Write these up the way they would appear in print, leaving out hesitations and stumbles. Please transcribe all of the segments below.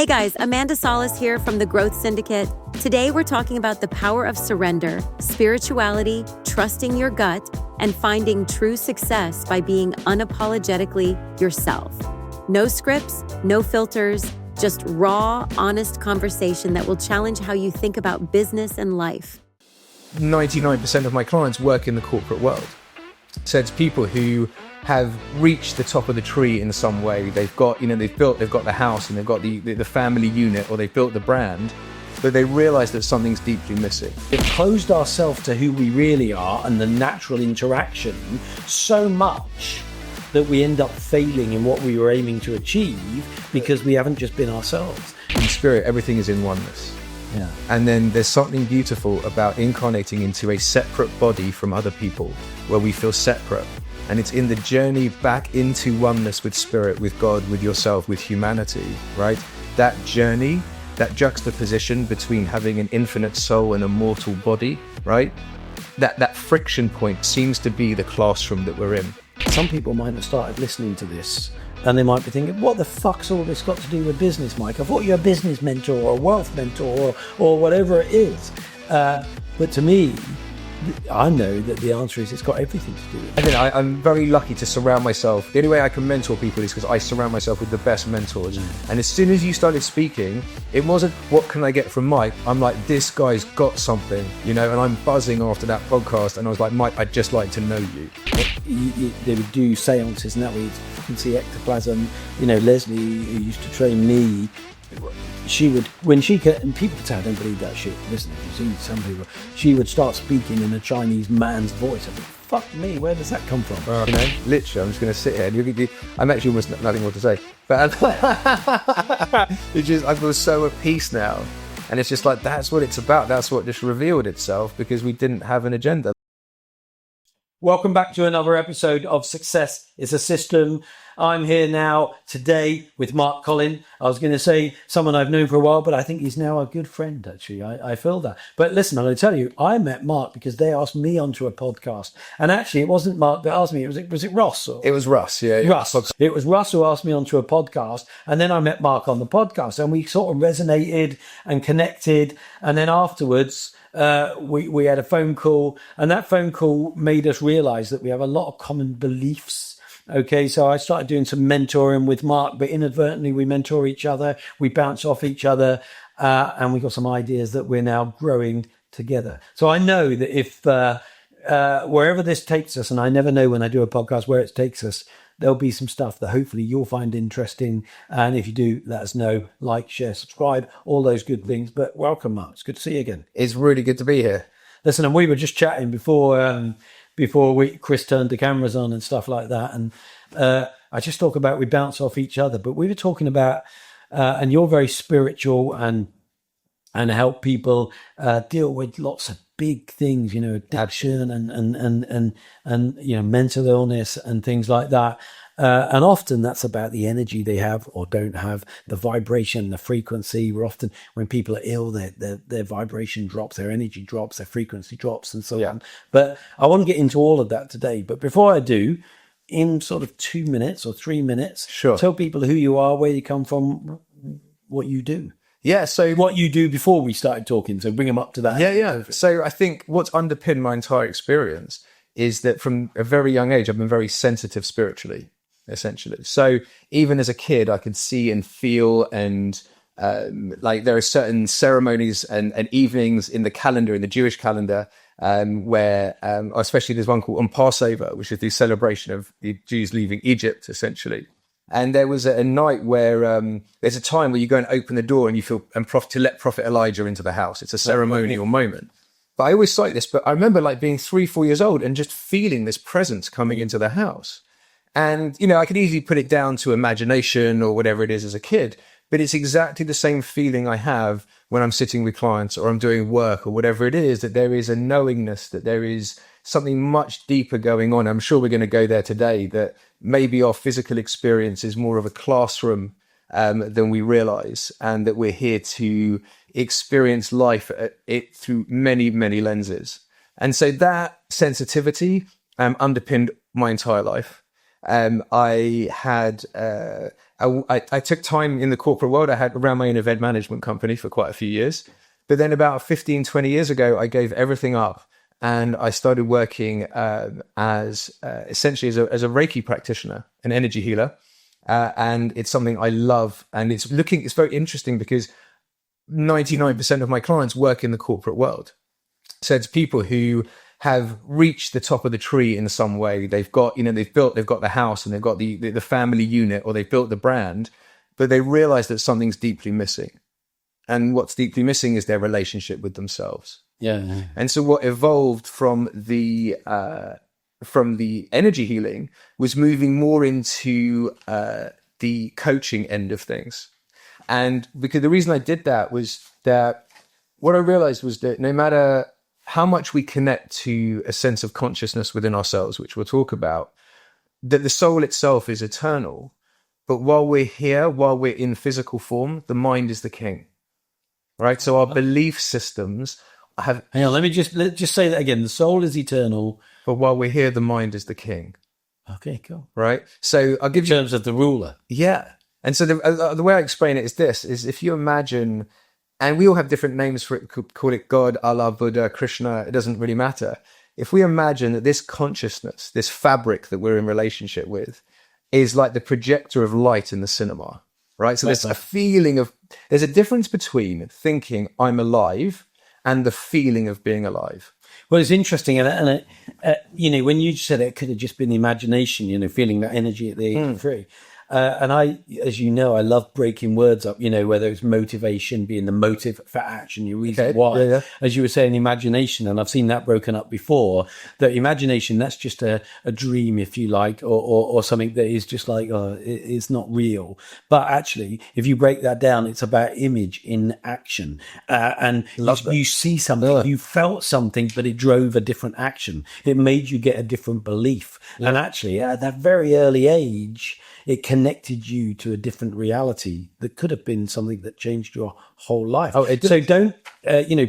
Hey guys, Amanda Salas here from the Growth Syndicate. Today we're talking about the power of surrender, spirituality, trusting your gut, and finding true success by being unapologetically yourself. No scripts, no filters, just raw, honest conversation that will challenge how you think about business and life. 99% of my clients work in the corporate world. So it's people who have reached the top of the tree in some way. They've got, they've got the house and they've got the family unit, or they've built the brand, but they realize that something's deeply missing. We've closed ourselves to who we really are and the natural interaction so much that we end up failing in what we were aiming to achieve because we haven't just been ourselves. In spirit, everything is in oneness. Yeah. And then there's something beautiful about incarnating into a separate body from other people where we feel separate. And it's in the journey back into oneness with spirit, with God, with yourself, with humanity, right? That journey, that juxtaposition between having an infinite soul and a mortal body, right? That friction point seems to be the classroom that we're in. Some people might have started listening to this and they might be thinking, what the fuck's all this got to do with business, Mike? I thought you're a business mentor or a wealth mentor or whatever it is. But to me, I know that the answer is it's got everything to do with it. I'm very lucky to surround myself. The only way I can mentor people is because I surround myself with the best mentors. And as soon as you started speaking, it wasn't, what can I get from Mike? I'm like, this guy's got something, and I'm buzzing after that podcast. And I was like, Mike, I'd just like to know you. They would do seances and that way you can see ectoplasm. Leslie, who used to train me, she would, when she could, and people could say, I don't believe that shit. Listen, if you see some people, she would start speaking in a Chinese man's voice. I think, fuck me, where does that come from? Literally, I'm just going to sit here and I'm actually almost nothing more to say. But I feel so at peace now. And it's just like, that's what it's about. That's what just revealed itself because we didn't have an agenda. Welcome back to another episode of Success is a System. I'm here now today with Mark Collin. I was going to say someone I've known for a while, but I think he's now a good friend, actually. I feel that. But listen, I'm going to tell you, I met Mark because they asked me onto a podcast. And actually, it wasn't Mark that asked me. Was it Ross? It was Russ, yeah. Russ. It was Russ who asked me onto a podcast. And then I met Mark on the podcast. And we sort of resonated and connected. And then afterwards, we had a phone call, and that phone call made us realize that we have a lot of common beliefs. Okay, so I started doing some mentoring with Mark, but inadvertently we mentor each other, we bounce off each other, and we got some ideas that we're now growing together. So I know that if wherever this takes us, and I never know when I do a podcast where it takes us, there'll be some stuff that hopefully you'll find interesting. And if you do, let us know. Like, share, subscribe, all those good things. But welcome, Mark. It's good to see you again. It's really good to be here. Listen, and we were just chatting before Chris turned the cameras on and stuff like that. And I just talk about we bounce off each other. But we were talking about, and you're very spiritual and help people deal with lots of big things, addiction and mental illness and things like that. And often that's about the energy they have or don't have, the vibration, the frequency. We're often, when people are ill, their vibration drops, their energy drops, their frequency drops, and so on. But I want to get into all of that today. But before I do, in sort of 2 minutes or 3 minutes, sure, tell people who you are, where you come from, what you do. Yeah, so what you do before we started talking, so bring them up to that. Yeah. So I think what's underpinned my entire experience is that from a very young age, I've been very sensitive spiritually, essentially. So even as a kid, I could see and feel, and like there are certain ceremonies and evenings in the calendar, in the Jewish calendar, where especially there's one called on Passover, which is the celebration of the Jews leaving Egypt, essentially. And there was a night where there's a time where you go and open the door and you feel to let Prophet Elijah into the house. It's a ceremonial moment. But I always cite this, but I remember like being 3-4 years old and just feeling this presence coming into the house. And, I could easily put it down to imagination or whatever it is as a kid, but it's exactly the same feeling I have when I'm sitting with clients or I'm doing work or whatever it is, that there is a knowingness, that there is something much deeper going on. I'm sure we're going to go there today, that maybe our physical experience is more of a classroom than we realize, and that we're here to experience life it through many, many lenses. And so that sensitivity underpinned my entire life. I had I took time in the corporate world. I had ran my own event management company for quite a few years. But then about 15, 20 years ago, I gave everything up and I started working as essentially as a Reiki practitioner, an energy healer. And it's something I love. And it's very interesting because 99% of my clients work in the corporate world. So it's people who have reached the top of the tree in some way. They've got the house and they've got the family unit, or they've built the brand, but they realize that something's deeply missing. And what's deeply missing is their relationship with themselves. Yeah. And so what evolved from the energy healing was moving more into the coaching end of things. And because the reason I did that was that what I realized was that no matter how much we connect to a sense of consciousness within ourselves, which we'll talk about, that the soul itself is eternal. But while we're here, while we're in physical form, the mind is the king, right? So our belief systems have... Hang on, let's just say that again. The soul is eternal. But while we're here, the mind is the king. Okay, cool. Right? So I'll give you... In terms of the ruler. Yeah. And so the way I explain it is this, is if you imagine... And we all have different names for it. Could call it God, Allah, Buddha, Krishna. It doesn't really matter. If we imagine that this consciousness, this fabric that we're in relationship with, is like the projector of light in the cinema, right? So there's a feeling of... There's a difference between thinking I'm alive and the feeling of being alive. Well, it's interesting. And when you said it could have just been the imagination, feeling that energy at the age of 3. And I, as you know, I love breaking words up, whether it's motivation being the motive for action, your reason why, as you were saying, imagination. And I've seen that broken up before, that imagination, that's just a dream, if you like, or something that is just like, it's not real. But actually, if you break that down, it's about image in action. And you see something, you felt something, but it drove a different action. It made you get a different belief. And actually, at that very early age, it connected you to a different reality that could have been something that changed your whole life. So don't,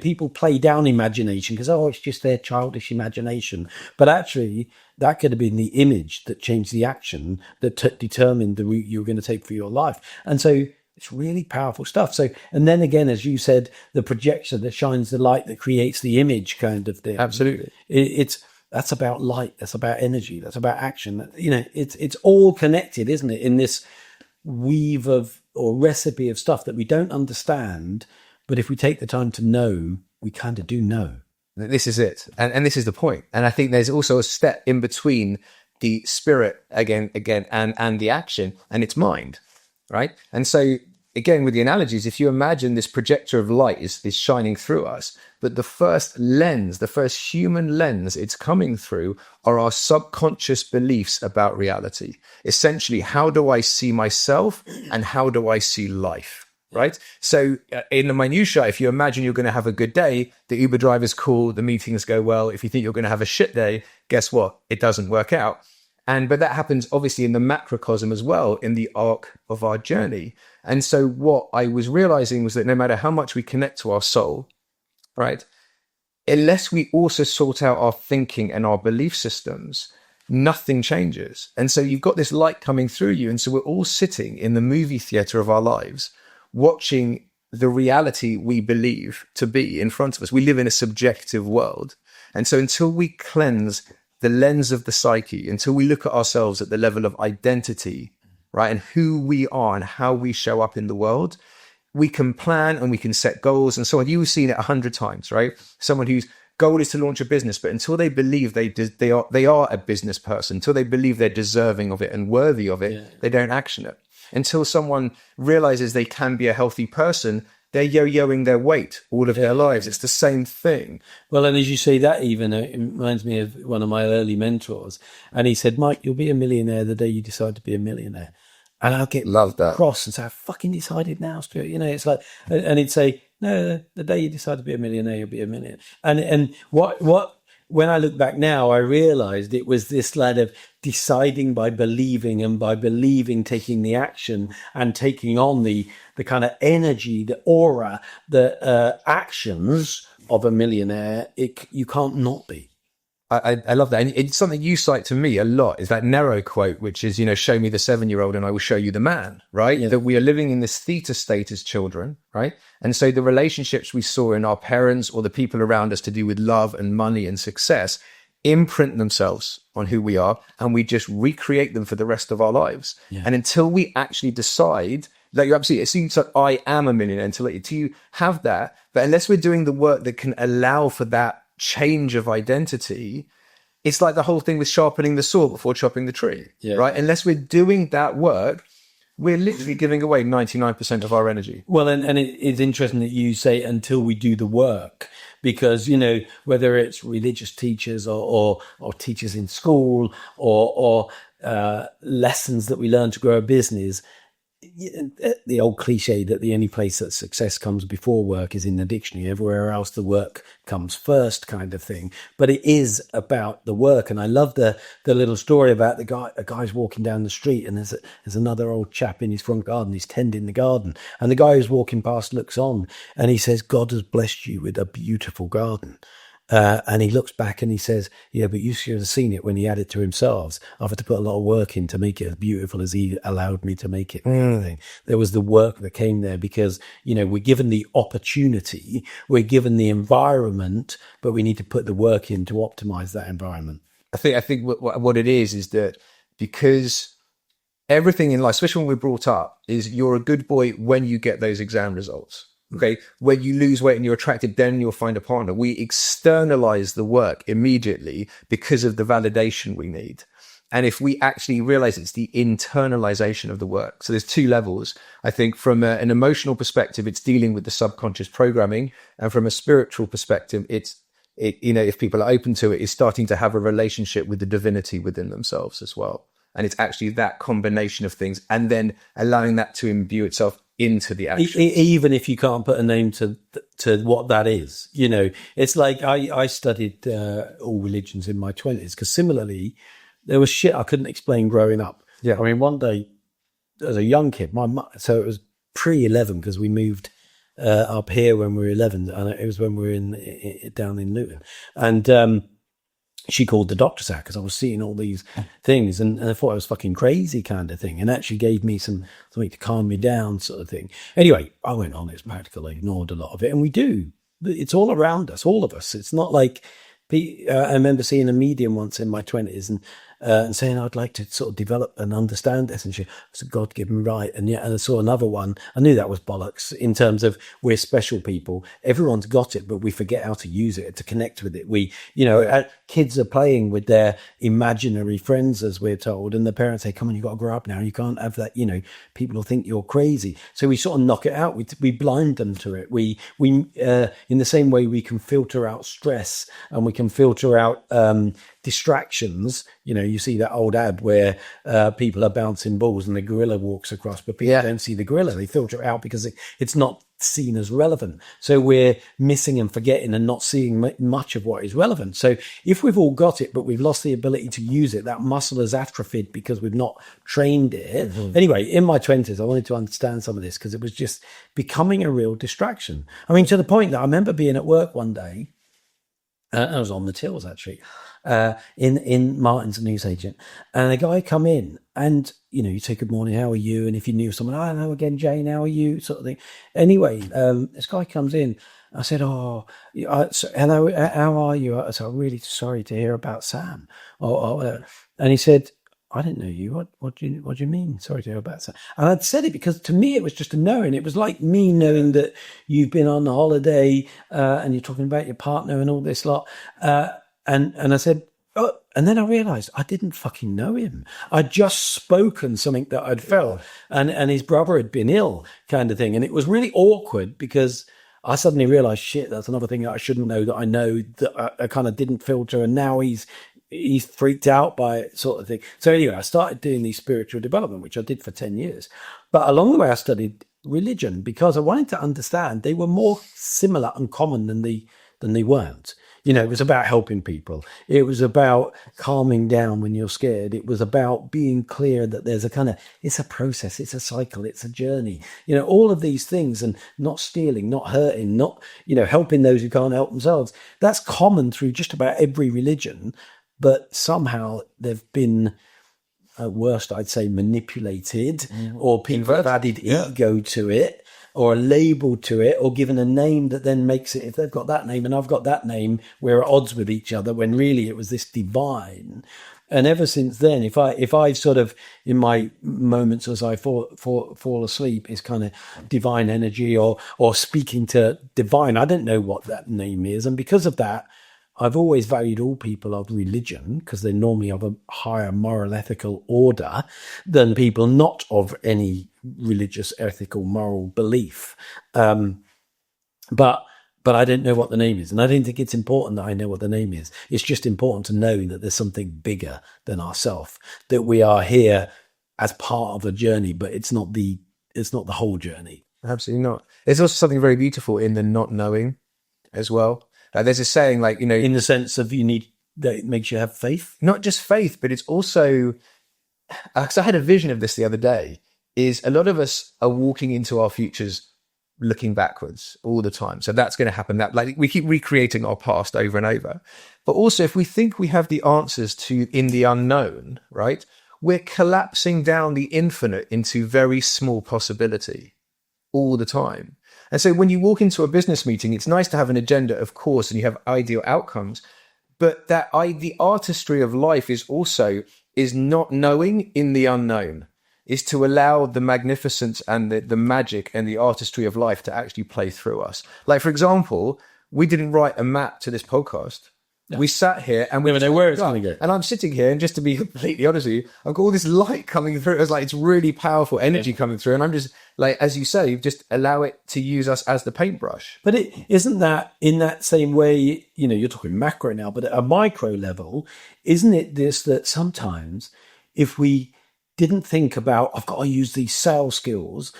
people play down imagination because, it's just their childish imagination. But actually, that could have been the image that changed the action that determined the route you were going to take for your life. And so it's really powerful stuff. So, and then again, as you said, the projector that shines the light that creates the image kind of thing. Absolutely. That's about light. That's about energy. That's about action. It's all connected, isn't it? In this weave of or recipe of stuff that we don't understand, but if we take the time to know, we kind of do know. This is it, and this is the point. And I think there's also a step in between the spirit again, and the action, and it's mind, right? And so again, with the analogies, if you imagine this projector of light is shining through us, but the first human lens it's coming through are our subconscious beliefs about reality. Essentially, how do I see myself and how do I see life, right? So in the minutiae, if you imagine you're going to have a good day, the Uber driver's cool, the meetings go well. If you think you're going to have a shit day, guess what? It doesn't work out. But that happens obviously in the macrocosm as well, in the arc of our journey. And so what I was realizing was that no matter how much we connect to our soul, right, unless we also sort out our thinking and our belief systems, nothing changes. And so you've got this light coming through you. And so we're all sitting in the movie theater of our lives, watching the reality we believe to be in front of us. We live in a subjective world. And so until we cleanse the lens of the psyche, until we look at ourselves at the level of identity, right, and who we are and how we show up in the world, we can plan and we can set goals and so on. You've seen it 100 times, right? Someone whose goal is to launch a business, but until they believe they are a business person, until they believe they're deserving of it and worthy of it, they don't action it. Until someone realizes they can be a healthy person, they're yo-yoing their weight all of their lives. It's the same thing. Well, and as you say that, even it reminds me of one of my early mentors. And he said, Mike, you'll be a millionaire the day you decide to be a millionaire. And I'll get cross and say, I fucking decided now, Stuart. It's like, and he'd say, no, the day you decide to be a millionaire, you'll be a millionaire. And what when I look back now, I realized it was this kind of deciding by believing, and by believing, taking the action and taking on the kind of energy, the aura, the actions of a millionaire. You can't not be. I love that. And it's something you cite to me a lot, is that narrow quote, which is, show me the 7-year-old and I will show you the man, right? Yeah. That we are living in this theta state as children, right? And so the relationships we saw in our parents or the people around us to do with love and money and success imprint themselves on who we are, and we just recreate them for the rest of our lives. Yeah. And until we actually decide that you're absolutely, it seems like I am a millionaire, until you have that. But unless we're doing the work that can allow for that change of identity, it's like the whole thing with sharpening the saw before chopping the tree, right? Unless we're doing that work, we're literally giving away 99% of our energy. Well, and it's interesting that you say until we do the work, because, whether it's religious teachers or teachers in school or lessons that we learn to grow a business, the old cliche that the only place that success comes before work is in the dictionary. Everywhere else, the work comes first, kind of thing. But it is about the work. And I love the little story about a guy's walking down the street, and there's another old chap in his front garden. He's tending the garden, and the guy who's walking past looks on, and he says, "God has blessed you with a beautiful garden." And he looks back and he says, "Yeah, but you should have seen it when he had it to himself. I've had to put a lot of work in to make it as beautiful as he allowed me to make it." There was the work that came there because, we're given the opportunity, we're given the environment, but we need to put the work in to optimize that environment. I think what it is that because everything in life, especially when we're brought up, is you're a good boy when you get those exam results. Okay, when you lose weight and you're attracted, then you'll find a partner. We externalize the work immediately because of the validation we need. And if we actually realize it's the internalization of the work. So there's two levels. I think from an emotional perspective, it's dealing with the subconscious programming. And from a spiritual perspective, if people are open to it, it's starting to have a relationship with the divinity within themselves as well. And it's actually that combination of things, and then allowing that to imbue itself into the action. Even if you can't put a name to what that is, it's like I studied all religions in my 20s, because similarly, there was shit I couldn't explain growing up. Yeah. I mean, one day as a young kid, so it was pre-11 because we moved up here when we were 11, and it was when we were down in Luton, and she called the doctors out because I was seeing all these things, and I thought I was fucking crazy, kind of thing, and actually gave me something to calm me down, sort of thing. Anyway, I went on. It's practical. I ignored a lot of it, and we do. It's all around us, all of us. It's not like I remember seeing a medium once in my 20s and saying, "I'd like to sort of develop and understand this." And she was a God-given right. And I saw another one. I knew that was bollocks in terms of we're special people. Everyone's got it, but we forget how to use it, to connect with it. Kids are playing with their imaginary friends, as we're told. And the parents say, "Come on, you got to grow up now. You can't have that. People will think you're crazy." So we sort of knock it out. We blind them to it. We in the same way we can filter out stress and we can filter out distractions. You see that old ad where people are bouncing balls and the gorilla walks across, but people don't see the gorilla. They filter it out because it's not seen as relevant. So we're missing and forgetting and not seeing much of what is relevant. So if we've all got it, but we've lost the ability to use it, that muscle has atrophied because we've not trained it. Mm-hmm. Anyway, in my 20s, I wanted to understand some of this because it was just becoming a real distraction. I mean, to the point that I remember being at work one day, I was on the tills actually, in Martin's newsagent, and a guy come in and, you say good morning, how are you? And if you knew someone, hello again, Jane, how are you? Sort of thing. Anyway, this guy comes in. I said, hello, how are you? I said, "I'm really sorry to hear about Sam." And he said, "I didn't know you. What do you mean? Sorry to hear about Sam." And I'd said it because to me it was just a knowing. It was like me knowing that you've been on holiday and you're talking about your partner and all this lot. And I said, "Oh," and then I realized I didn't fucking know him. I'd just spoken something that I'd felt, and his brother had been ill, kind of thing. And it was really awkward because I suddenly realized, shit, that's another thing that I shouldn't know that I know that I kind of didn't filter. And now he's freaked out by it, sort of thing. So anyway, I started doing these spiritual development, which I did for 10 years. But along the way, I studied religion because I wanted to understand they were more similar and common than they weren't. You know, it was about helping people. It was about calming down when you're scared. It was about being clear that there's it's a process, it's a cycle, it's a journey. You know, all of these things, and not stealing, not hurting, not, helping those who can't help themselves. That's common through just about every religion, but somehow they've been, at worst, I'd say, manipulated, or people have added ego to it, or a label to it, or given a name that then makes it, if they've got that name and I've got that name, we're at odds with each other, when really it was this divine. And ever since then, if I sort of, in my moments as I fall asleep, is kind of divine energy, or speaking to divine, I don't know what that name is. And because of that, I've always valued all people of religion, because they're normally of a higher moral, ethical order than people not of any religious, ethical, moral belief. But I don't know what the name is. And I don't think it's important that I know what the name is. It's just important to know that there's something bigger than ourselves, that we are here as part of a journey, but it's not the whole journey. Absolutely not. There's also something very beautiful in the not knowing as well. There's a saying, like, in the sense of that it makes you have faith. Not just faith, but it's also, because I had a vision of this the other day, is a lot of us are walking into our futures looking backwards all the time. So that's going to happen. That, like, we keep recreating our past over and over. But also, if we think we have the answers in the unknown, right, we're collapsing down the infinite into very small possibility all the time. And so when you walk into a business meeting, it's nice to have an agenda, of course, and you have ideal outcomes. But the artistry of life is not knowing in the unknown, is to allow the magnificence and the magic and the artistry of life to actually play through us. Like, for example, we didn't write a map to this podcast. No. We sat here and we never know where it's going to go. And I'm sitting here, and just to be completely honest with you, I've got all this light coming through. It's like, it's really powerful energy coming through. And I'm just, like, as you say, just allow it to use us as the paintbrush. But it isn't that, in that same way, you're talking macro now, but at a micro level, isn't it this, that sometimes if we didn't think about, I've got to use these sales skills,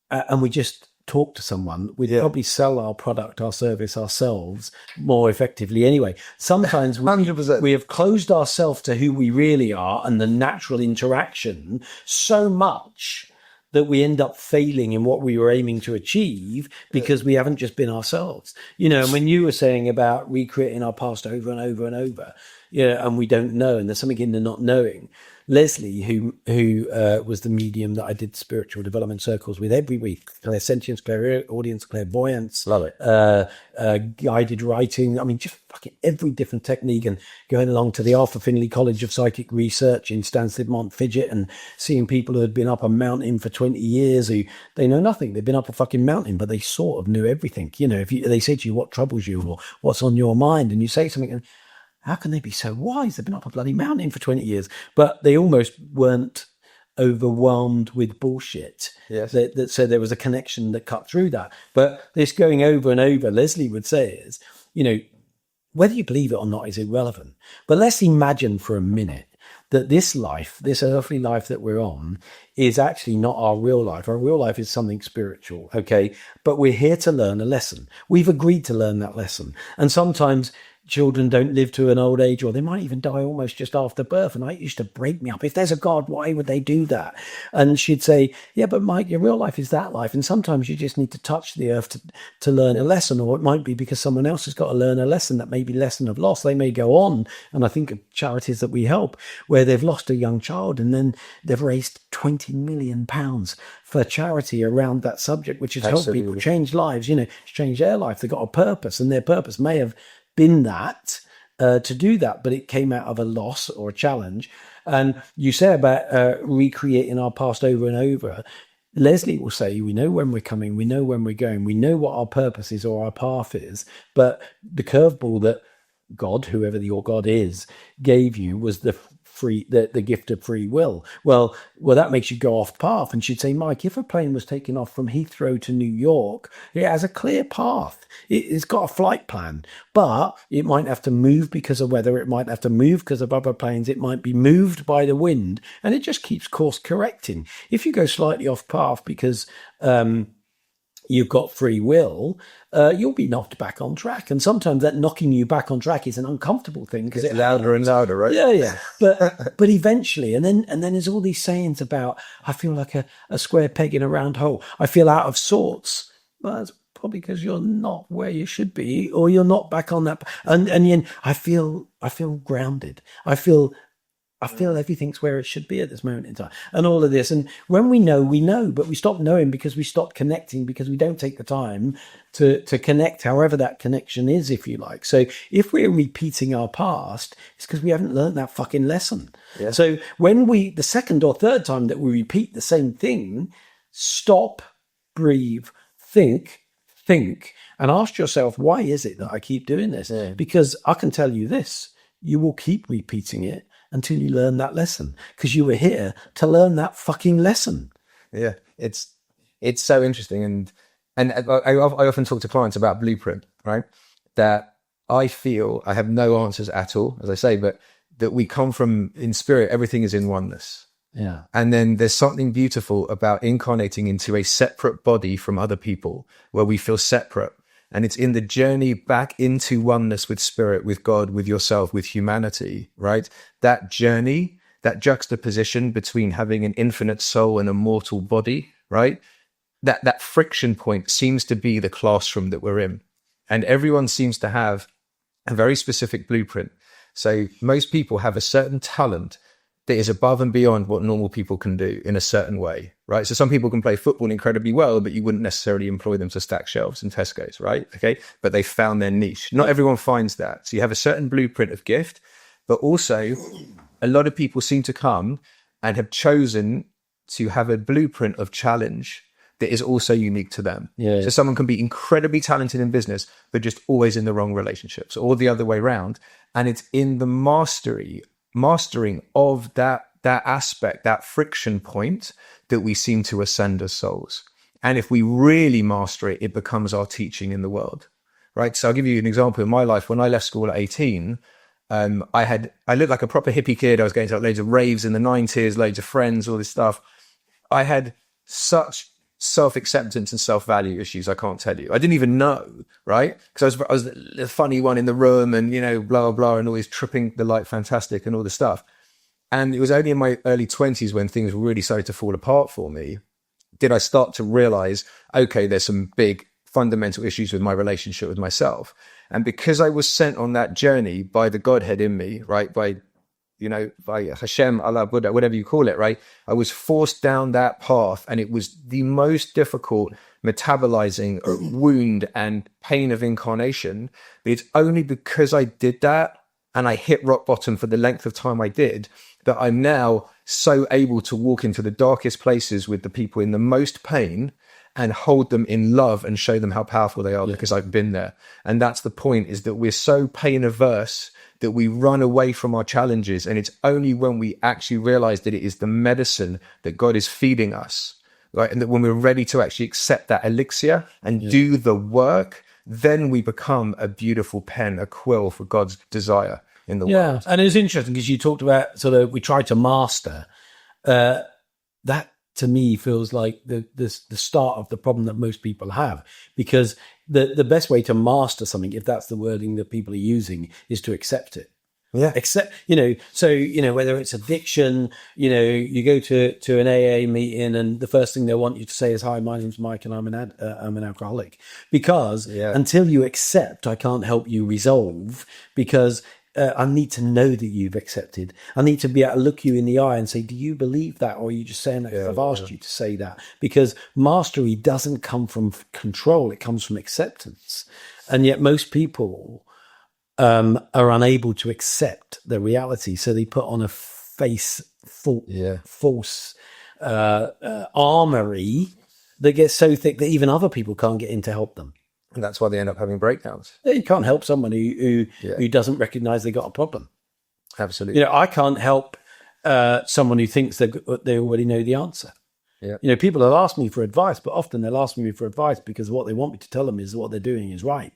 and we just talk to someone, we'd probably sell our product, our service ourselves more effectively anyway. Sometimes we have closed ourselves to who we really are and the natural interaction so much that we end up failing in what we were aiming to achieve, because we haven't just been ourselves. And when you were saying about recreating our past over and over and over, and we don't know, and there's something in the not knowing. Leslie, who was the medium that I did spiritual development circles with every week, clairsentience, clairaudience, clairvoyance, love it, guided writing. I mean, just fucking every different technique, and going along to the Arthur Findlay College of Psychic Research in Stansted, Montfidget, and seeing people who had been up a mountain for 20 years who they know nothing. They've been up a fucking mountain, but they sort of knew everything. If they say to you, what troubles you, or what's on your mind, and you say something, and how can they be so wise? They've been up a bloody mountain for 20 years, but they almost weren't overwhelmed with bullshit. Yes. So there was a connection that cut through that. But this going over and over, Leslie would say is, whether you believe it or not is irrelevant. But let's imagine for a minute that this life, this earthly life that we're on, is actually not our real life. Our real life is something spiritual, okay? But we're here to learn a lesson. We've agreed to learn that lesson. And sometimes children don't live to an old age, or they might even die almost just after birth. And I used to break me up. If there's a God, why would they do that? And she'd say, yeah, but Mike, your real life is that life. And sometimes you just need to touch the earth to learn a lesson. Or it might be because someone else has got to learn a lesson that may be lesson of loss. They may go on. And I think of charities that we help where they've lost a young child and then they've raised £20 million for charity around that subject, which has helped people change lives, change their life. They've got a purpose, and their purpose may have been that to do that, but it came out of a loss or a challenge. And you say about recreating our past over and over. Leslie will say, we know when we're coming, we know when we're going, we know what our purpose is or our path is, but the curveball that God, whoever your God is, gave you was the gift of free will. Well, that makes you go off path. And she'd say, Mike, if a plane was taking off from Heathrow to New York, it has a clear path. It's got a flight plan, but it might have to move because of weather. It might have to move because of other planes. It might be moved by the wind, and it just keeps course correcting. If you go slightly off path because you've got free will, you'll be knocked back on track. And sometimes that knocking you back on track is an uncomfortable thing because It's louder and louder, right? yeah. But eventually, and then there's all these sayings about, I feel like a square peg in a round hole. I feel out of sorts. Well, that's probably because you're not where you should be, or you're not back on that. And then I feel grounded. I feel everything's where it should be at this moment in time, and all of this. And when we know, but we stop knowing because we stop connecting, because we don't take the time to connect, however that connection is, if you like. So if we're repeating our past, it's because we haven't learned that fucking lesson. Yeah. So when the second or third time that we repeat the same thing, stop, breathe, think, and ask yourself, why is it that I keep doing this? Yeah. Because I can tell you this, you will keep repeating it until you learn that lesson, because you were here to learn that fucking lesson. Yeah, it's so interesting, and I often talk to clients about blueprint, right? That I feel I have no answers at all, as I say, but that we come from, in spirit, everything is in oneness. Yeah, and then there's something beautiful about incarnating into a separate body from other people, where we feel separate. And it's in the journey back into oneness with spirit, with God, with yourself, with humanity, right? That journey, that juxtaposition between having an infinite soul and a mortal body, right? That friction point seems to be the classroom that we're in. And everyone seems to have a very specific blueprint. So most people have a certain talent that is above and beyond what normal people can do in a certain way, right? So some people can play football incredibly well, but you wouldn't necessarily employ them to stack shelves in Tesco's, right? Okay, but they found their niche. Not everyone finds that. So you have a certain blueprint of gift, but also a lot of people seem to come and have chosen to have a blueprint of challenge that is also unique to them. Yeah. So someone can be incredibly talented in business, but just always in the wrong relationships, or the other way around. And it's in the mastering of that aspect, that friction point, that we seem to ascend as souls. And if we really master it, it becomes our teaching in the world, right? So I'll give you an example in my life. When I left school at 18, I looked like a proper hippie kid. I was going to loads of raves in the 90s, loads of friends, all this stuff. I had such self-acceptance and self-value issues, I can't tell you. I didn't even know, right? Because I was the funny one in the room, and blah blah, and always tripping the light fantastic and all this stuff. And it was only in my early 20s, when things really started to fall apart for me, did I start to realize, okay, there's some big fundamental issues with my relationship with myself. And because I was sent on that journey by the Godhead in me, right, by Hashem, Allah, Buddha, whatever you call it, right? I was forced down that path, and it was the most difficult metabolizing wound and pain of incarnation. But it's only because I did that, and I hit rock bottom for the length of time I did, that I'm now so able to walk into the darkest places with the people in the most pain and hold them in love and show them how powerful they are, because I've been there. And that's the point, is that we're so pain averse that we run away from our challenges. And it's only when we actually realize that it is the medicine that God is feeding us, right? And that when we're ready to actually accept that elixir and do the work, then we become a beautiful pen, a quill for God's desire in the world. And it's interesting because you talked about sort of, we try to master. That to me feels like the start of the problem that most people have, because the best way to master something, if that's the wording that people are using, is to accept it. Yeah. Accept, so, whether it's addiction, you go to an AA meeting, and the first thing they want you to say is, "Hi, my name's Mike and I'm an alcoholic," because until you accept, I can't help you resolve, because I need to know that you've accepted. I need to be able to look you in the eye and say, do you believe that? Or are you just saying that because I've asked you to say that? Because mastery doesn't come from control. It comes from acceptance. And yet most people are unable to accept the reality. So they put on a false armory that gets so thick that even other people can't get in to help them. And that's why they end up having breakdowns. You can't help someone who doesn't recognize they got a problem. Absolutely. I can't help someone who thinks they already know the answer. Yeah. People will ask me for advice, but often they'll ask me for advice because what they want me to tell them is what they're doing is right.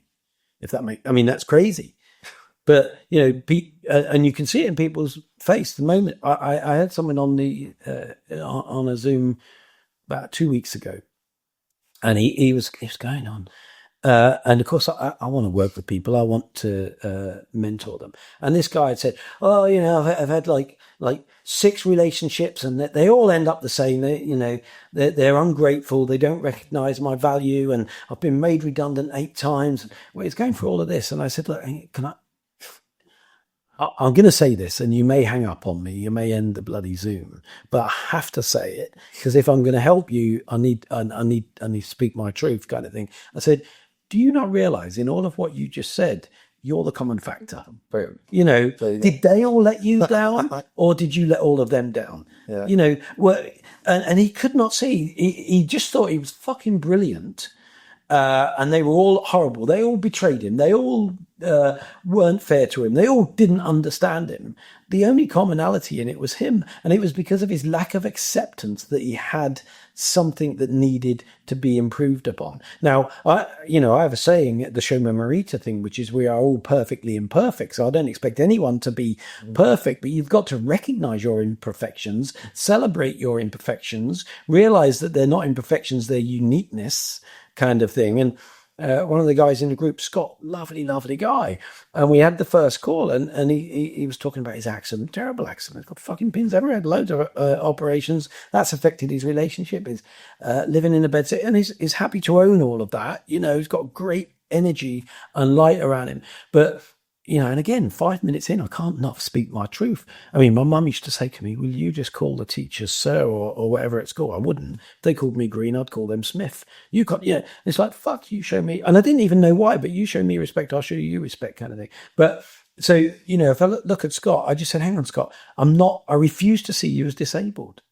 That's crazy. But, and you can see it in people's face. The moment I had someone on a Zoom about 2 weeks ago, And he was going on. And of course, I want to work with people. I want to mentor them. And this guy had said, "Oh, I've had like 6 relationships, and they all end up the same. They're ungrateful. They don't recognise my value, and I've been made redundant 8 times." Well, he's going through all of this, and I said, "Look, I'm going to say this, and you may hang up on me. You may end the bloody Zoom, but I have to say it because if I'm going to help you, I need to speak my truth, kind of thing." I said, "Do you not realise in all of what you just said, you're the common factor? Boom. Did they all let you down, or did you let all of them down? Yeah. And he could not see. He just thought he was fucking brilliant." And they were all horrible. They all betrayed him. They all weren't fair to him. They all didn't understand him. The only commonality in it was him. And it was because of his lack of acceptance that he had something that needed to be improved upon. Now, I have a saying at the Show Memorita thing, which is we are all perfectly imperfect. So I don't expect anyone to be perfect, but you've got to recognize your imperfections, celebrate your imperfections, realize that they're not imperfections, they're uniqueness, kind of thing. And one of the guys in the group, Scott, lovely guy, and we had the first call, and he was talking about his accident, terrible accident, got fucking pins everywhere, had loads of operations. That's affected his relationship. He's living in a bed, and he's happy to own all of that. He's got great energy and light around him, but and again, 5 minutes in, I can't not speak my truth. I mean, my mum used to say to me, "Will you just call the teachers sir or whatever it's called?" I wouldn't. If they called me Green, I'd call them Smith. You can't, It's like, fuck, you show me. And I didn't even know why, but you show me respect, I'll show you respect, kind of thing. But so, if I look at Scott, I just said, "Hang on, Scott, I refuse to see you as disabled.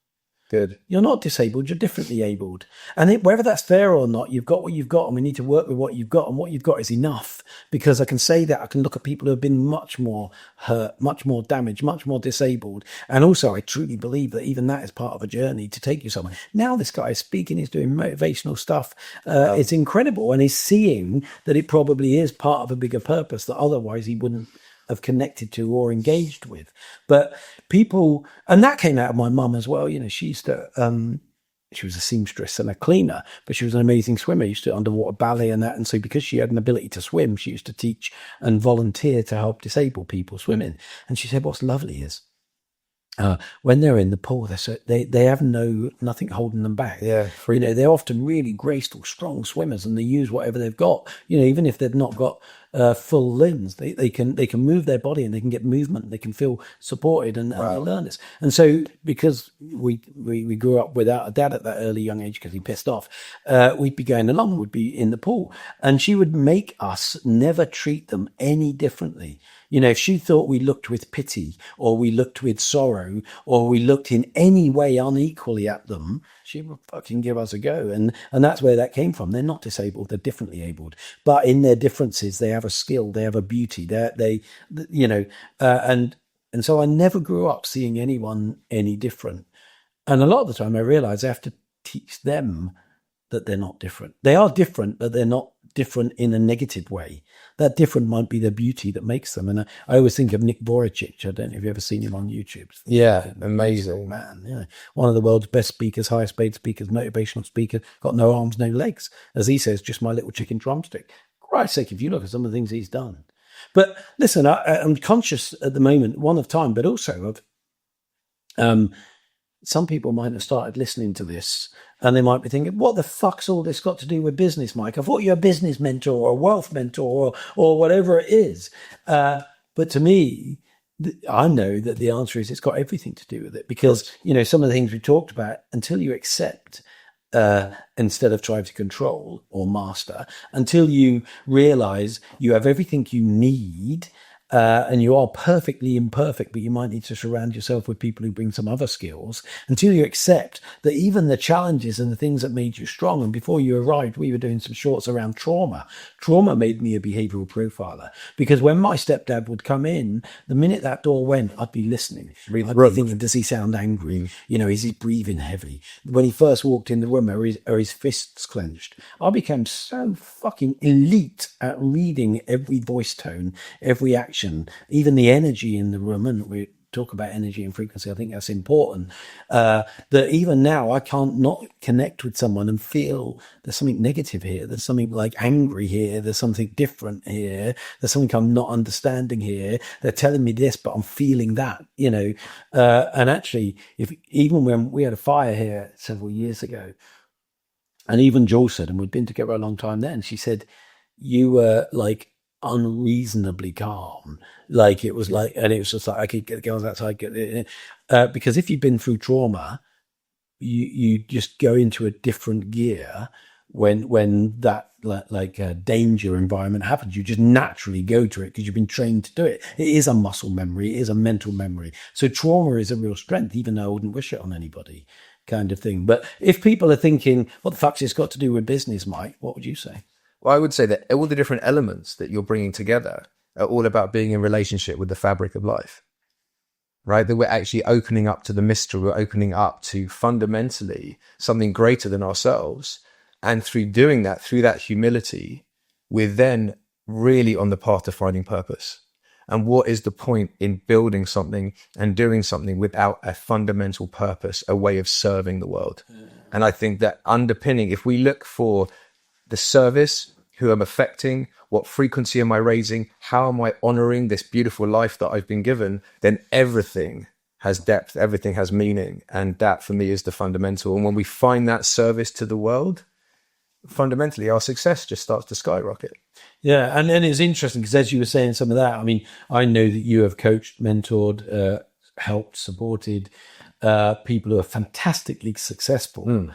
Good. You're not disabled, you're differently abled. And whether that's fair or not, you've got what you've got, and we need to work with what you've got, and what you've got is enough." Because I can say that I can look at people who have been much more hurt, much more damaged, much more disabled. And also, I truly believe that even that is part of a journey to take you somewhere. Now this guy is speaking, he's doing motivational stuff. It's incredible. And he's seeing that it probably is part of a bigger purpose that otherwise he wouldn't have connected to or engaged with. But people, and that came out of my mum as well. She used to, she was a seamstress and a cleaner, but she was an amazing swimmer. Used to underwater ballet and that. And so because she had an ability to swim, she used to teach and volunteer to help disabled people swimming. And she said, what's lovely is when they're in the pool, they have nothing holding them back. Yeah, they're often really graceful, strong swimmers, and they use whatever they've got. Even if they've not got full limbs, they can move their body and they can get movement. And they can feel supported and they learn this. And so, because we grew up without a dad at that early young age because he pissed off, we'd be going along, we'd be in the pool, and she would make us never treat them any differently. If she thought we looked with pity or we looked with sorrow or we looked in any way unequally at them, she would fucking give us a go. And that's where that came from. They're not disabled, they're differently abled. But in their differences, they have a skill, they have a beauty, and so I never grew up seeing anyone any different. And a lot of the time I realized I have to teach them that they're not different. They are different, but they're not different in a negative way. That different might be the beauty that makes them. And I always think of Nick Voracek. I don't know if you've ever seen him on YouTube. Yeah, amazing. Man, one of the world's best speakers, highest paid speakers, motivational speaker, got no arms, no legs. As he says, just my little chicken drumstick. Christ's sake, if you look at some of the things he's done. But listen, I'm conscious at the moment, one, of time, but also of some people might have started listening to this and they might be thinking, what the fuck's all this got to do with business, Mike? I thought you're a business mentor or a wealth mentor or whatever it is. But to me, I know that the answer is it's got everything to do with it, because, some of the things we talked about, until you accept, instead of trying to control or master, until you realize you have everything you need, and you are perfectly imperfect, but you might need to surround yourself with people who bring some other skills, until you accept that even the challenges and the things that made you strong. And before you arrived, we were doing some shorts around trauma. Trauma made me a behavioral profiler, because when my stepdad would come in, the minute that door went, I'd be listening. I'd be thinking, does he sound angry? Is he breathing heavy? When he first walked in the room, are his fists clenched? I became so fucking elite at reading every voice tone, every action, even the energy in the room. And talk about energy and frequency. I think that's important. That even now I can't not connect with someone and feel there's something negative here. There's something like angry here. There's something different here. There's something I'm not understanding here. They're telling me this, but I'm feeling that, and actually even when we had a fire here several years ago, and even Jules said, and we'd been together a long time then, she said, you were like unreasonably calm. Like it was like, and it was just like, I could get the girls outside, because if you've been through trauma, you just go into a different gear when that danger environment happens. You just naturally go to it because you've been trained to do it. It is a muscle memory. It is a mental memory. So trauma is a real strength, even though I wouldn't wish it on anybody, kind of thing. But if people are thinking, what the fuck's this got to do with business, Mike? What would you say? Well, I would say that all the different elements that you're bringing together are all about being in relationship with the fabric of life, right? That we're actually opening up to the mystery. We're opening up to fundamentally something greater than ourselves. And through doing that, through that humility, we're then really on the path to finding purpose. And what is the point in building something and doing something without a fundamental purpose, a way of serving the world? And I think that underpinning, if we look for the service, who I'm affecting, what frequency am I raising, how am I honoring this beautiful life that I've been given, then everything has depth, everything has meaning. And that for me is the fundamental. And when we find that service to the world, fundamentally our success just starts to skyrocket. Yeah, and it's interesting because as you were saying some of that, I mean, I know that you have coached, mentored, helped, supported people who are fantastically successful.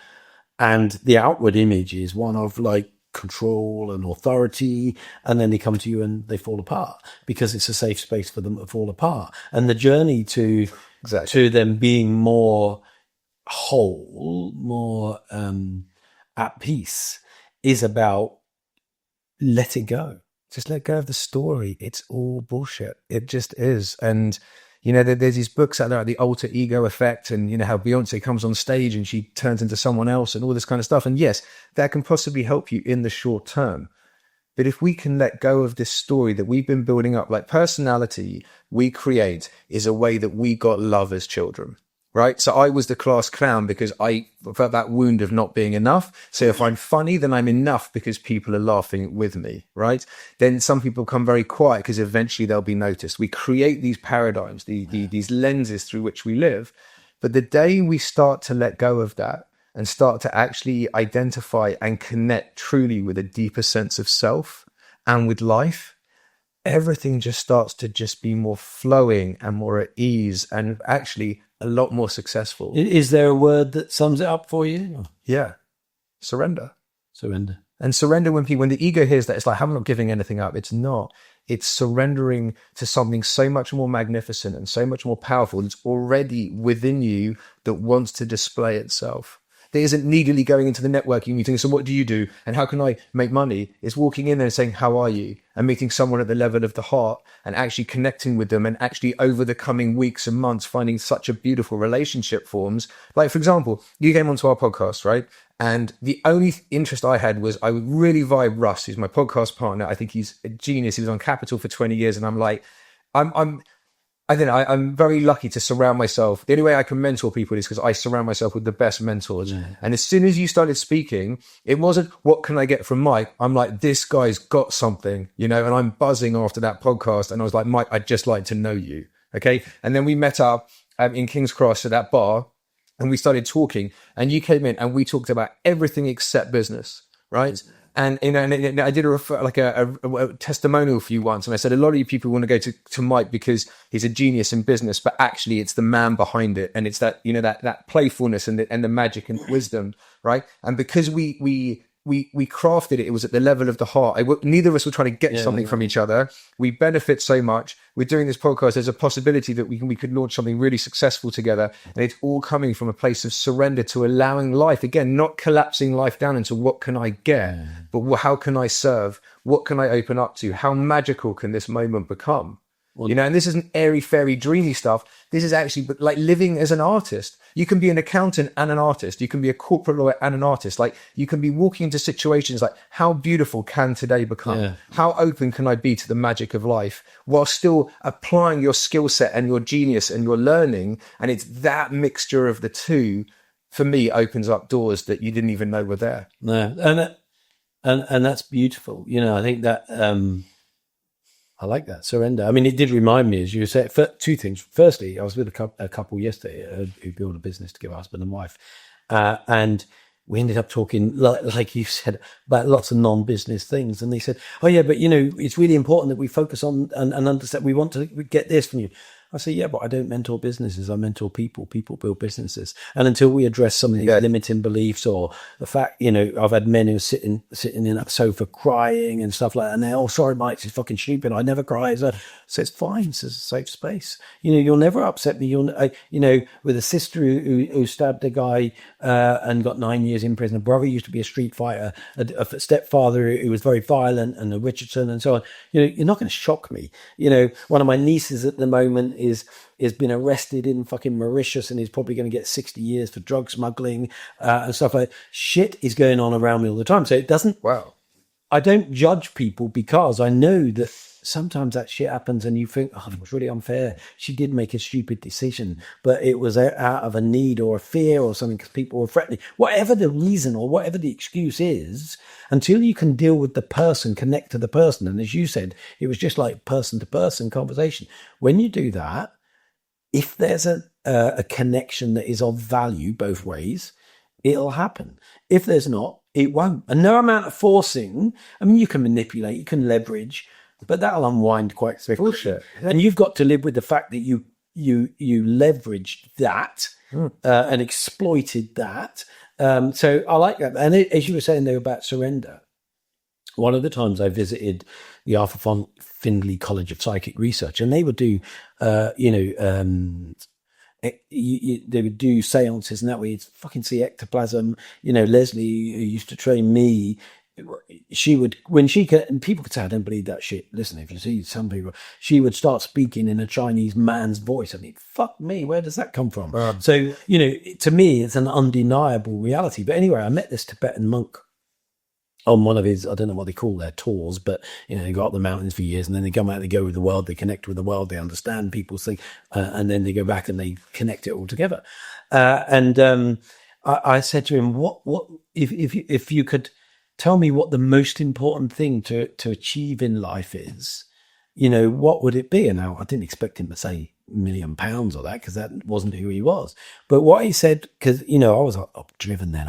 And the outward image is one of like control and authority, and then they come to you and they fall apart because it's a safe space for them to fall apart. And the journey to them being more whole, more at peace, is about let it go. Just let go of the story. It's all bullshit. It just is. And there's these books out there, like The Alter Ego Effect, and how Beyonce comes on stage and she turns into someone else and all this kind of stuff. And yes, that can possibly help you in the short term. But if we can let go of this story that we've been building up, like personality we create is a way that we got love as children. Right. So I was the class clown because I felt that wound of not being enough. So if I'm funny, then I'm enough because people are laughing with me. Right. Then some people become very quiet because eventually they'll be noticed. We create these paradigms, these lenses through which we live. But the day we start to let go of that and start to actually identify and connect truly with a deeper sense of self and with life, everything just starts to just be more flowing and more at ease and actually a lot more successful. Is there a word that sums it up for you? Yeah. Surrender. Surrender. And surrender, when the ego hears that, it's like, I'm not giving anything up. It's not. It's surrendering to something so much more magnificent and so much more powerful that's already within you that wants to display itself. There isn't needily going into the networking meeting. So what do you do? And how can I make money? It's walking in there and saying, how are you? And meeting someone at the level of the heart and actually connecting with them, and actually over the coming weeks and months, finding such a beautiful relationship forms. Like, for example, you came onto our podcast, right? And the only interest I had was I would really vibe Russ, who's my podcast partner. I think he's a genius. He was on Capital for 20 years. And I'm like, I'm very lucky to surround myself. The only way I can mentor people is because I surround myself with the best mentors. Yeah. And as soon as you started speaking, it wasn't, what can I get from Mike? I'm like, this guy's got something, and I'm buzzing after that podcast. And I was like, Mike, I'd just like to know you. Okay. And then we met up in King's Cross at that bar and we started talking, and you came in and we talked about everything except business. Right. And I did a testimonial for you once, and I said a lot of you people want to go to Mike because he's a genius in business, but actually it's the man behind it, and it's that that playfulness and the magic and wisdom, right? And because we crafted it, it was at the level of the heart. Neither of us were trying to get something from each other. We benefit so much. We're doing this podcast. There's a possibility that we could launch something really successful together. And it's all coming from a place of surrender to allowing life, again, not collapsing life down into what can I get, but how can I serve? What can I open up to? How magical can this moment become? And this isn't airy fairy dreamy stuff. This is actually like living as an artist. You can be an accountant and an artist. You can be a corporate lawyer and an artist. Like, you can be walking into situations like, how beautiful can today become? Yeah. How open can I be to the magic of life while still applying your skill set and your genius and your learning? And it's that mixture of the two, for me, opens up doors that you didn't even know were there. No, and that's beautiful. I think that I like that surrender. I mean, it did remind me, as you said, two things. Firstly, I was with a couple yesterday who built a business together, husband and wife, and we ended up talking, like you said, about lots of non-business things. And they said, "Oh yeah, but it's really important that we focus on and understand. We want to get this from you." I say, yeah, but I don't mentor businesses. I mentor people. People build businesses. And until we address some of these limiting beliefs, or the fact, I've had men who are sitting in that sofa crying and stuff like that. And they're, "Oh, sorry, Mike, it's fucking stupid. I never cry." So it's fine. It's a safe space. You'll never upset me. With a sister who stabbed a guy and got 9 years in prison. A brother used to be a street fighter. A stepfather who was very violent, and a Richardson and so on. You're not going to shock me. One of my nieces at the moment is been arrested in fucking Mauritius, and he's probably going to get 60 years for drug smuggling and stuff like that. Shit is going on around me all the time. So it doesn't. Wow. I don't judge people, because I know that sometimes that shit happens and you think, "Oh, it was really unfair. She did make a stupid decision, but it was out of a need or a fear or something, because people were threatening." Whatever the reason or whatever the excuse is, until you can deal with the person, connect to the person. And as you said, it was just like person to person conversation. When you do that, if there's a connection that is of value both ways, it'll happen. If there's not, it won't. And no amount of forcing, I mean, you can manipulate, you can leverage, but that'll unwind quite swiftly. Bullshit. And you've got to live with the fact that you leveraged that and exploited that. So I like that. And as you were saying there about surrender, one of the times I visited the Arthur Findlay College of Psychic Research, and they would do, they would do seances, and that way you'd fucking see ectoplasm. Leslie, who used to train me, she would, when she could, and people could say, "I don't believe that shit." Listen, if you see some people, she would start speaking in a Chinese man's voice. I mean, fuck me, where does that come from? So, to me, it's an undeniable reality. But anyway, I met this Tibetan monk on one of his, I don't know what they call their tours, but they go up the mountains for years, and then they come out, they go with the world, they connect with the world, they understand people's things, and then they go back and they connect it all together. I said to him, "What if you could tell me what the most important thing to achieve in life is, what would it be?" And now I didn't expect him to say £1 million or that, because that wasn't who he was. But what he said, because I was driven then.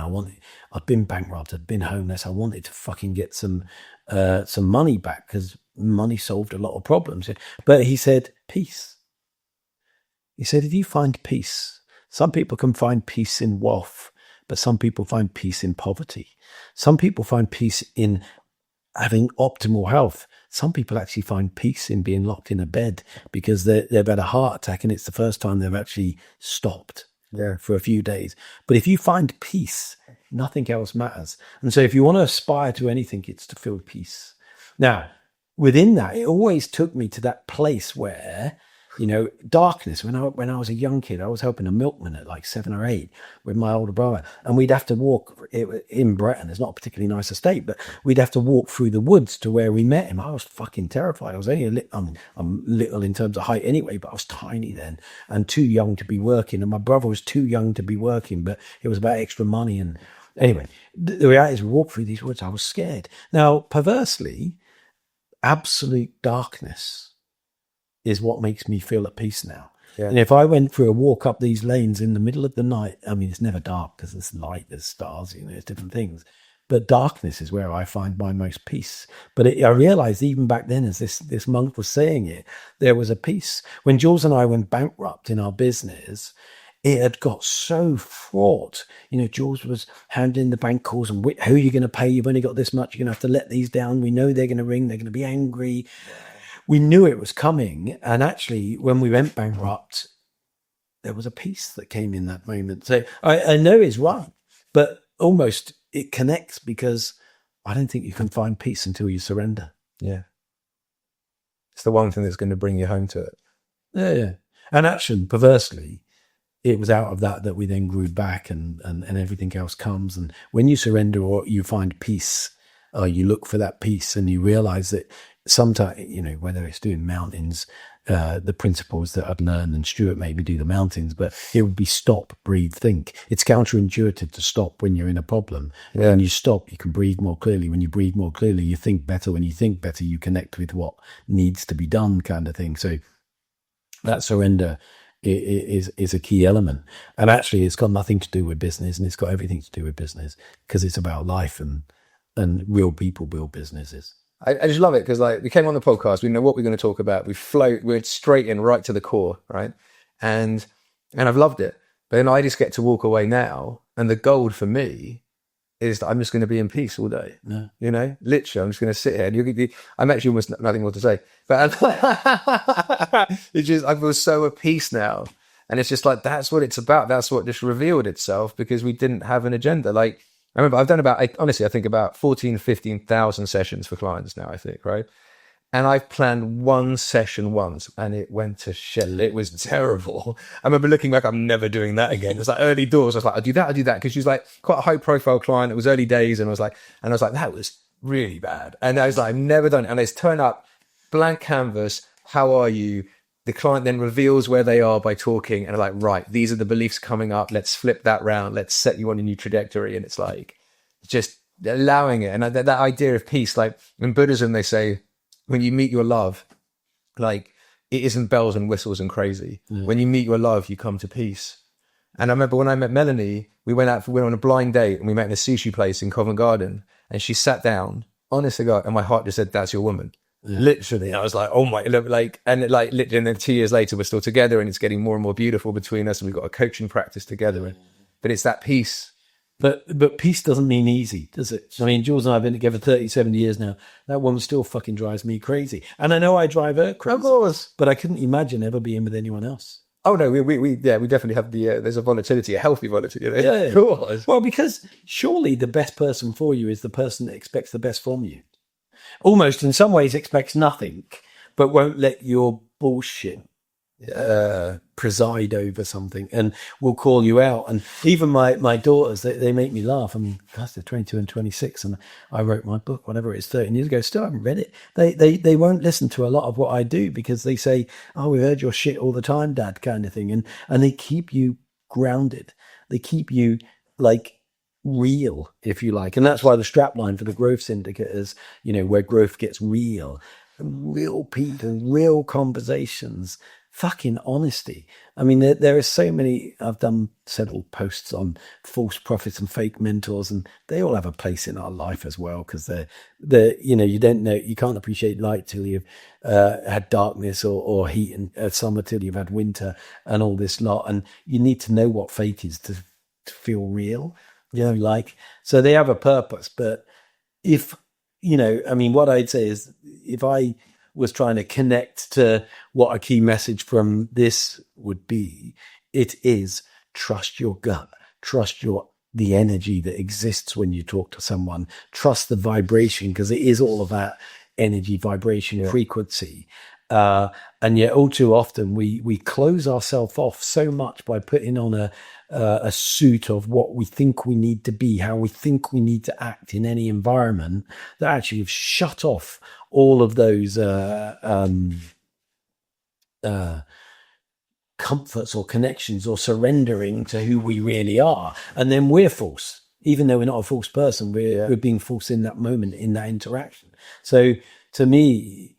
I'd been bankrupt, I'd been homeless. I wanted to fucking get some money back, because money solved a lot of problems. But he said, peace. He said, if you find peace, some people can find peace in wealth, but some people find peace in poverty. Some people find peace in having optimal health. Some people actually find peace in being locked in a bed because they've had a heart attack, and it's the first time they've actually stopped for a few days. But if you find peace, nothing else matters. And so if you want to aspire to anything, it's to feel peace. Now, within that, it always took me to that place where, darkness. When I was a young kid, I was helping a milkman at like 7 or 8 with my older brother, and we'd have to walk in Breton. It's not a particularly nice estate, but we'd have to walk through the woods to where we met him. I was fucking terrified. I was only I'm little in terms of height anyway, but I was tiny then and too young to be working, and my brother was too young to be working, but it was about extra money. And anyway, the reality is, we walked through these woods. I was scared. Now, perversely, absolute darkness is what makes me feel at peace now. Yeah. And if I went for a walk up these lanes in the middle of the night, I mean, it's never dark because there's light, there's stars, there's different things. But darkness is where I find my most peace. But I realized even back then, as this monk was saying it, there was a peace. When Jules and I went bankrupt in our business, it had got so fraught. Jules was handling the bank calls, and who are you going to pay? You've only got this much. You're going to have to let these down. We know they're going to ring. They're going to be angry. We knew it was coming. And actually, when we went bankrupt, there was a peace that came in that moment. So I know it's right, but almost it connects, because I don't think you can find peace until you surrender. Yeah. It's the one thing that's going to bring you home to it. Yeah. And actually, perversely, it was out of that we then grew back and everything else comes. And when you surrender or you find peace, or you look for that peace and you realize that sometimes, whether it's doing mountains, the principles that I've learned, and Stuart made me do the mountains, but it would be stop, breathe, think. It's counterintuitive to stop when you're in a problem. Yeah. When you stop, you can breathe more clearly. When you breathe more clearly, you think better. When you think better, you connect with what needs to be done, kind of thing. So that surrender is a key element. And actually, it's got nothing to do with business, and it's got everything to do with business, because it's about life and real people build businesses. I just love it because we came on the podcast, we know what we're going to talk about. We're straight in, right to the core, right? And I've loved it. But then I just get to walk away now, and the gold for me is that I'm just going to be in peace all day. Yeah. Literally, I'm just going to sit here. And I'm actually almost nothing more to say, but it's just, I feel so at peace now. And it's just that's what it's about. That's what just revealed itself, because we didn't have an agenda. I remember I've done I think about 14, 15,000 sessions for clients now, I think, right? And I've planned one session once and it went to shit. It was terrible. I remember looking back, I'm never doing that again. It was early doors. I was like, I'll do that. Because she was quite a high profile client. It was early days. And I was like, that was really bad. And I was like, I've never done it. And it's turn up, blank canvas. How are you? The client then reveals where they are by talking, and right, these are the beliefs coming up. Let's flip that round. Let's set you on a new trajectory. And it's just allowing it. And that idea of peace, in Buddhism, they say, when you meet your love, it isn't bells and whistles and crazy. Yeah. When you meet your love, you come to peace. And I remember when I met Melanie, we went on a blind date, and we met in a sushi place in Covent Garden, and she sat down, honest to God, and my heart just said, "That's your woman." Yeah. Literally. I was like, oh my, literally, and then 2 years later, we're still together, and it's getting more and more beautiful between us, and we've got a coaching practice together. But it's that peace. But peace doesn't mean easy, does it? I mean, Jules and I have been together 37 years now. That woman still fucking drives me crazy. And I know I drive her crazy. Of course. But I couldn't imagine ever being with anyone else. Oh, no, we definitely have there's a volatility, a healthy volatility. Yeah. Of course. Well, because surely the best person for you is the person that expects the best from you. Almost in some ways expects nothing, but won't let your bullshit preside over something, and will call you out. And even my daughters, they make me laugh. I mean, gosh, they're 22 and 26, and I wrote my book, whatever it is, 13 years ago. Still haven't read it. They won't listen to a lot of what I do, because they say, "Oh, we heard your shit all the time, Dad," kind of thing. And they keep you grounded. They keep you real, if you like. And that's why the strapline for the Growth Syndicate is, where growth gets real people, real conversations, fucking honesty. I mean, there are so many. I've done several posts on false prophets and fake mentors, and they all have a place in our life as well, because they're you don't know, you can't appreciate light till you've had darkness, or heat and summer till you've had winter, and all this lot. And you need to know what fake is to feel real. So they have a purpose. But if, what I'd say is, if I was trying to connect to what a key message from this would be, it is trust your gut, trust the energy that exists when you talk to someone, trust the vibration, because it is all about energy, vibration, frequency. And yet all too often we close ourselves off so much by putting on a suit of what we think we need to be, how we think we need to act in any environment, that actually have shut off all of those comforts or connections or surrendering to who we really are. And then we're false. Even though we're not a false person, we're being false in that moment, in that interaction. So to me,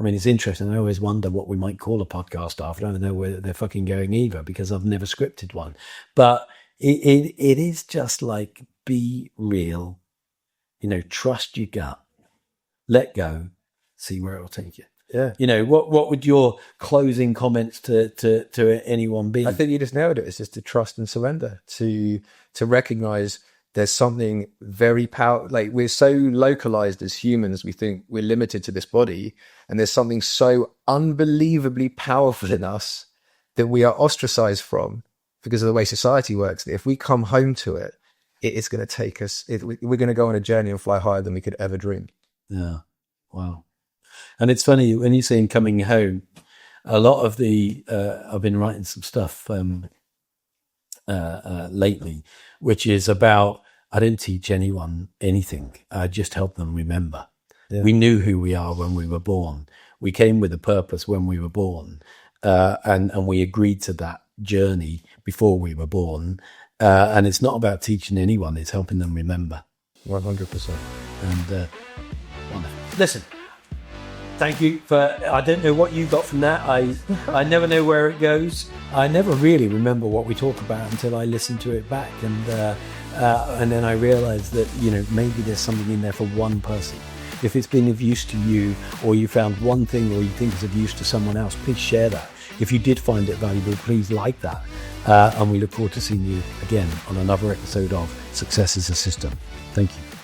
it's interesting. I always wonder what we might call a podcast after. I don't know where they're fucking going either, because I've never scripted one. But it is just be real, trust your gut, let go, see where it'll take you. Yeah. What would your closing comments to anyone be? I think you just nailed it. It's just to trust and surrender, to recognize there's something very powerful. We're so localized as humans, we think we're limited to this body, and there's something so unbelievably powerful in us that we are ostracized from because of the way society works. That if we come home to it, it is going to take us. We're going to go on a journey and fly higher than we could ever dream. Yeah. Wow. And it's funny when you say coming home, a lot of the, I've been writing some stuff lately, which is about, I didn't teach anyone anything. I just helped them remember. Yeah. We knew who we are when we were born. We came with a purpose when we were born, and we agreed to that journey before we were born. And it's not about teaching anyone; it's helping them remember. 100%. And listen, thank you for. I don't know what you got from that. I never know where it goes. I never really remember what we talk about until I listen to it back, and then I realised that maybe there's something in there for one person. If it's been of use to you, or you found one thing or you think is of use to someone else, please share that. If you did find it valuable, please like that. And we look forward to seeing you again on another episode of Success is a System. Thank you.